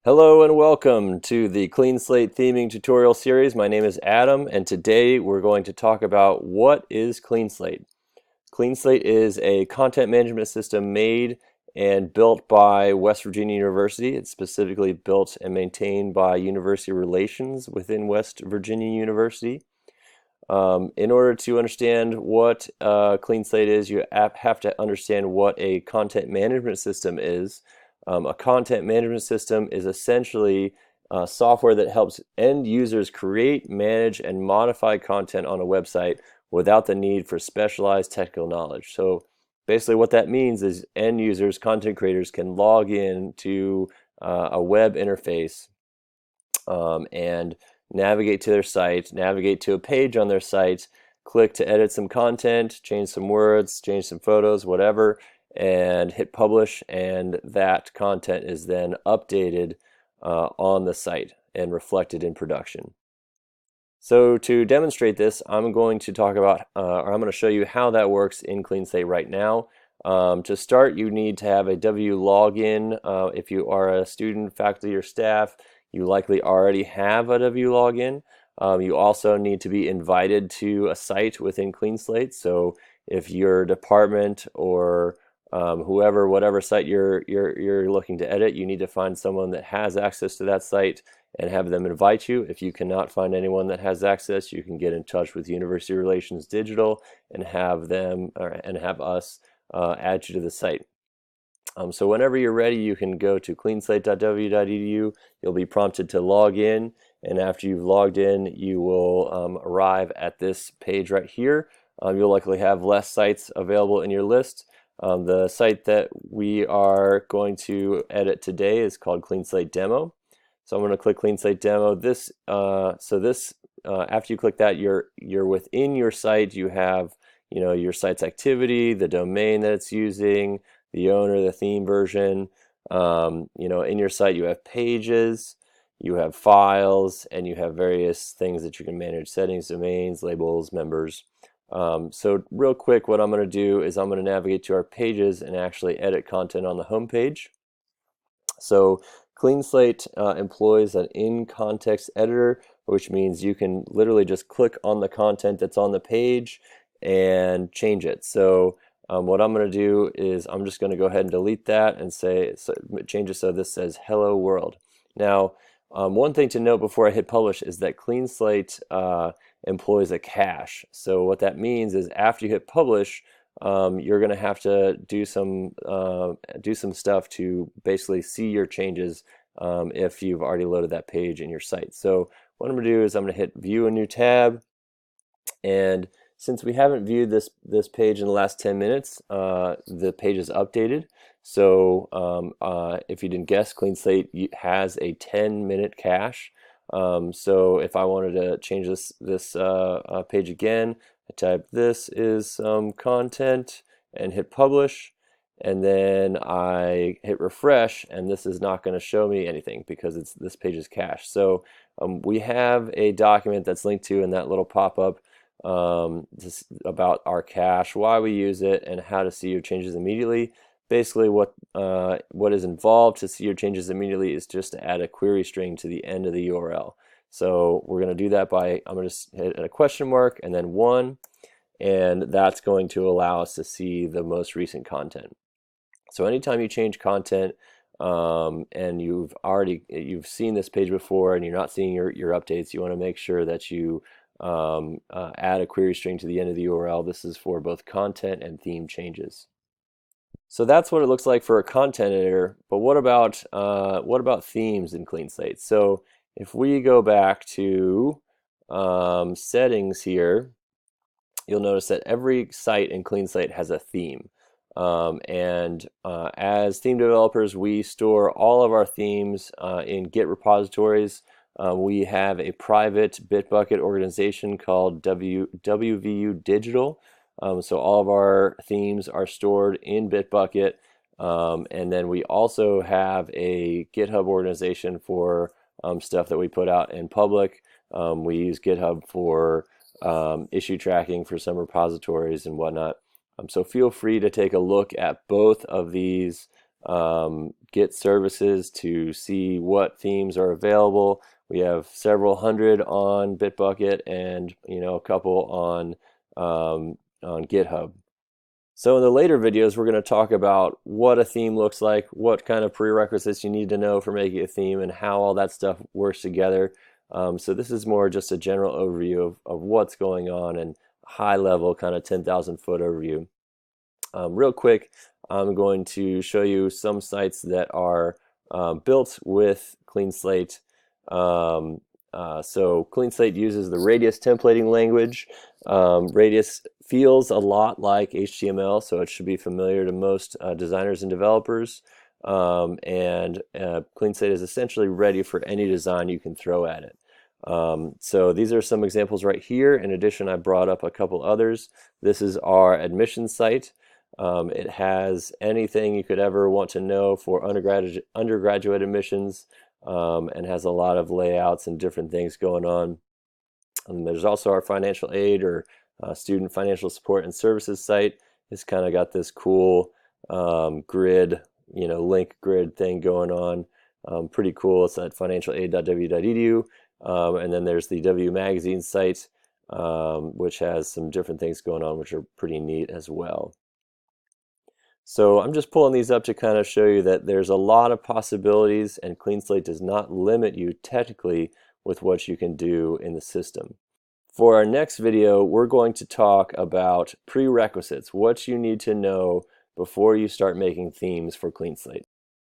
Hello and welcome to the CleanSlate theming tutorial series. My name is Adam, and today we're going to talk about what is CleanSlate. CleanSlate is a content management system made and built by West Virginia University. It's specifically built and maintained by University Relations within West Virginia University. In order to understand what CleanSlate is, you have to understand what a content management system is. A content management system is essentially software that helps end users create, manage, and modify content on a website without the need for specialized technical knowledge. So basically what that means is end users, content creators, can log in to a web interface and navigate to their site, navigate to a page on their site, click to edit some content, change some words, change some photos, whatever, and hit publish, and that content is then updated on the site and reflected in production. So to demonstrate this, I'm going to talk about, or I'm going to show you how that works in CleanSlate right now. To start, you need to have a W login. If you are a student, faculty, or staff, you likely already have a W login. You also need to be invited to a site within CleanSlate. So if your department or whoever, whatever site you're looking to edit, you need to find someone that has access to that site and have them invite you. If you cannot find anyone that has access, you can get in touch with University Relations Digital and have them and have us add you to the site. So whenever you're ready, you can go to cleanslate.w.edu. You'll be prompted to log in, and after you've logged in, you will arrive at this page right here. You'll likely have less sites available in your list. The site that we are going to edit today is called CleanSlate Demo. So I'm going to click CleanSlate Demo. After you click that, you're within your site. You have your site's activity, the domain that it's using, the owner, the theme version. In your site you have pages, you have files, and you have various things that you can manage: settings, domains, labels, members. So real quick, what I'm going to do is I'm going to navigate to our pages and actually edit content on the home page. So CleanSlate employs an in-context editor, which means you can literally just click on the content that's on the page and change it. So what I'm going to do is I'm just going to go ahead and delete that and change it so this says "Hello World." Now, one thing to note before I hit publish is that CleanSlate employs a cache. So what that means is after you hit publish, you're going to have to do some stuff to basically see your changes if you've already loaded that page in your site. So what I'm going to do is I'm going to hit View a New Tab, and since we haven't viewed this page in the last 10 minutes, the page is updated. So if you didn't guess, CleanSlate has a 10-minute cache. So if I wanted to change this page again, I type "this is some content" and hit publish, and then I hit refresh, and this is not going to show me anything because this page is cached. So we have a document that's linked to in that little pop-up about our cache, why we use it, and how to see your changes immediately. Basically, what is involved to see your changes immediately is just to add a query string to the end of the URL. So we're going to do that by, I'm going to hit a question mark and then 1, and that's going to allow us to see the most recent content. So anytime you change content and you've seen this page before and you're not seeing your updates, you want to make sure that you add a query string to the end of the URL. This is for both content and theme changes. So that's what it looks like for a content editor. But what about themes in CleanSlate? So if we go back to settings here, you'll notice that every site in CleanSlate has a theme. As theme developers, we store all of our themes in Git repositories. We have a private Bitbucket organization called WVU Digital. So all of our themes are stored in Bitbucket. And then we also have a GitHub organization for stuff that we put out in public. We use GitHub for issue tracking for some repositories and whatnot. So feel free to take a look at both of these get services to see what themes are available. We have several hundred on Bitbucket and a couple on GitHub. So in the later videos, we're going to talk about what a theme looks like, what kind of prerequisites you need to know for making a theme, and how all that stuff works together. So this is more just a general overview of what's going on and high level kind of 10,000 foot overview. Real quick, I'm going to show you some sites that are built with CleanSlate. So CleanSlate uses the Radius templating language. Radius feels a lot like HTML, so it should be familiar to most designers and developers. CleanSlate is essentially ready for any design you can throw at it. So these are some examples right here. In addition, I brought up a couple others. This is our admissions site. It has anything you could ever want to know for undergraduate admissions, and has a lot of layouts and different things going on. There's also our financial aid or student financial support and services site. It's kind of got this cool grid, link grid thing going on. Pretty cool. It's at financialaid.w.edu. And then there's the W Magazine site, which has some different things going on, which are pretty neat as well. So I'm just pulling these up to kind of show you that there's a lot of possibilities, and CleanSlate does not limit you technically with what you can do in the system. For our next video, we're going to talk about prerequisites, what you need to know before you start making themes for CleanSlate.